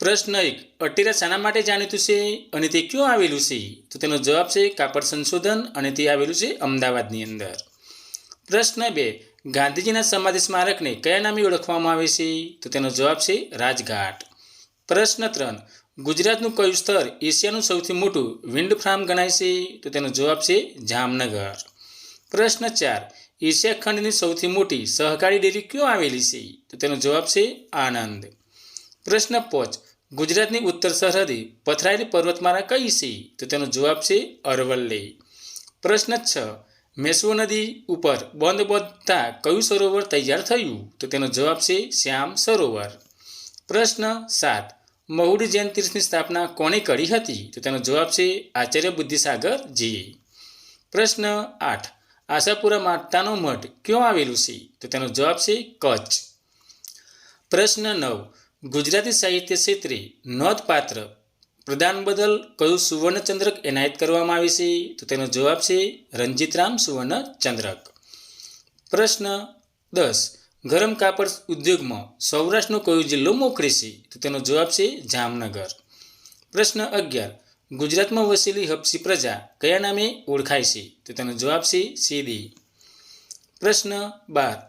પ્રશ્ન 1. અટીરા શાના માટે જાણીતું છે અને તે ક્યાં આવેલું છે? તો તેનો જવાબ છે કાપડ સંશોધન અને તે આવેલું છે અમદાવાદની અંદર. પ્રશ્ન 2. ગાંધીજીના સમાધિ સ્મારકને કયા નામે ઓળખવામાં આવે છે? તો તેનો જવાબ છે રાજઘાટ. પ્રશ્ન 3. ગુજરાતનું કયું સ્થળ એશિયાનું સૌથી મોટું વિન્ડ ફાર્મ ગણાય છે? તો તેનો જવાબ છે જામનગર. પ્રશ્ન 4. એશિયા ખંડની સૌથી મોટી સહકારી ડેરી ક્યાં આવેલી છે? તો તેનો જવાબ છે આણંદ. પ્રશ્ન 5. ગુજરાતની ઉત્તર સરહદે પથરાયેલી પર્વતમાળા કઈ છે? તો તેનો જવાબ છે અરવલ્લી. પ્રશ્ન 6. મેશ્વો નદી ઉપર બંધ બાંધતા કયું સરોવર તૈયાર થયું? તો તેનો જવાબ છે શ્યામ સરોવર. પ્રશ્ન 7. મહુડી જૈન તીર્થની સ્થાપના કોણે કરી હતી? તો તેનો જવાબ છે આચાર્ય બુદ્ધિસાગરજીએ. પ્રશ્ન 8. આશાપુરા માતાનો મઠ ક્યાં આવેલું છે? તો તેનો જવાબ છે કચ્છ. પ્રશ્ન 9. ગુજરાતી સાહિત્ય ક્ષેત્રે નોંધપાત્ર પ્રદાન બદલ કયું સુવર્ણચંદ્રક એનાયત કરવામાં આવે છે? તો તેનો જવાબ છે રણજીતરામ સુવર્ણચંદ્રક. પ્રશ્ન 10. ગરમ કાપડ ઉદ્યોગમાં સૌરાષ્ટ્રનો કયો જિલ્લો મોખરે છે? તો તેનો જવાબ છે જામનગર. પ્રશ્ન 11. ગુજરાતમાં વસેલી હબસી પ્રજા કયા નામે ઓળખાય છે? તો તેનો જવાબ છે સીદી. પ્રશ્ન 12.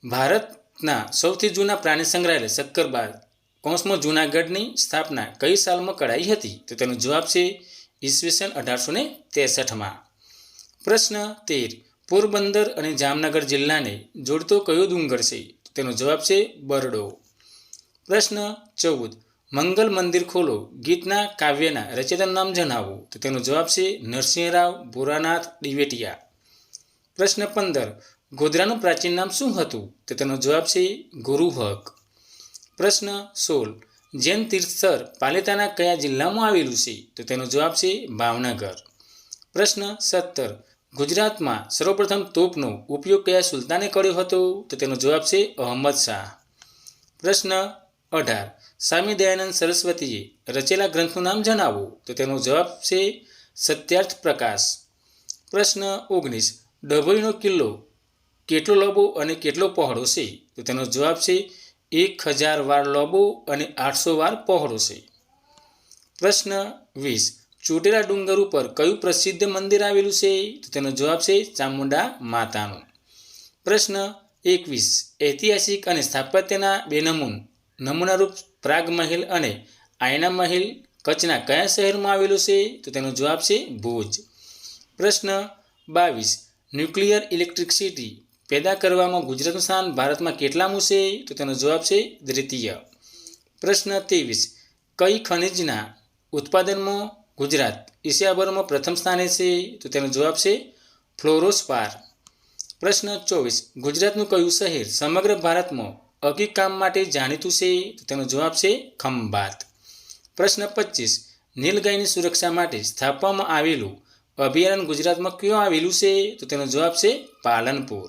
ભારતના સૌથી જૂના પ્રાણી સંગ્રહાલય સક્કરબાગ જૂનાગઢની સ્થાપના કઈ સાલમાં કરાઈ હતી? તો તેનો જવાબ છે ઈસવીસન 1863માં. પ્રશ્ન 13. પોરબંદર અને જામનગર જિલ્લાને જોડતો કયો ડુંગર છે? તો તેનો જવાબ છે બરડો. પ્રશ્ન 14. મંગલ મંદિર ખોલો ગીતના કાવ્યના રચયિતાનું નામ જણાવો. તો તેનો જવાબ છે નરસિંહરાવ ભોરાનાથ દિવેટિયા. પ્રશ્ન 15. ગોધરાનું પ્રાચીન નામ શું હતું? તો તેનો જવાબ છે ગુરુહક. પ્રશ્ન 16. જૈન તીર્થસ્થળ પાલિતાના કયા જિલ્લામાં આવેલું છે? તો તેનો જવાબ છે ભાવનગર. પ્રશ્ન 17. ગુજરાતમાં સર્વપ્રથમ તોપનો ઉપયોગ કયા સુલતાને કર્યો હતો? તો તેનો જવાબ છે અહમદ શાહ. પ્રશ્ન 18. સ્વામી દયાનંદ સરસ્વતીએ રચેલા ગ્રંથનું નામ જણાવો. તો તેનો જવાબ છે સત્યાર્થ પ્રકાશ. પ્રશ્ન 19. ડભોઈનો કિલ્લો કેટલો લાંબો અને કેટલો પહોળો છે? તો તેનો જવાબ છે 1000 વાર લાંબો અને 800 વાર પહોળો છે. પ્રશ્ન 20. ચોટીલા ડુંગર ઉપર કયું પ્રસિદ્ધ મંદિર આવેલું છે? તો તેનો જવાબ છે ચામુંડા માતાનું. પ્રશ્ન 21. ઐતિહાસિક અને સ્થાપત્યના બે નમૂનારૂપ પ્રાગ મહેલ અને આયના મહેલ કચ્છના કયા શહેરમાં આવેલું છે? તો તેનો જવાબ છે ભુજ. પ્રશ્ન 22. ન્યુક્લિયર ઇલેક્ટ્રિસિટી પેદા કરવામાં ગુજરાતનું સ્થાન ભારતમાં કેટલામું છે? તો તેનો જવાબ છે દ્વિતીય. પ્રશ્ન 23. કઈ ખનિજના ઉત્પાદનમાં ગુજરાત એશિયાભરમાં પ્રથમ સ્થાને છે? તો તેનો જવાબ છે ફ્લોરોસ્પાર. પ્રશ્ન 24. ગુજરાતનું કયું શહેર સમગ્ર ભારતમાં અકીકામ માટે જાણીતું છે? તો તેનો જવાબ છે ખંભાત. પ્રશ્ન 25. નીલગાયની સુરક્ષા માટે સ્થાપવામાં આવેલું અભયારણ્ય ગુજરાતમાં ક્યાં આવેલું છે? તો તેનો જવાબ છે પાલનપુર.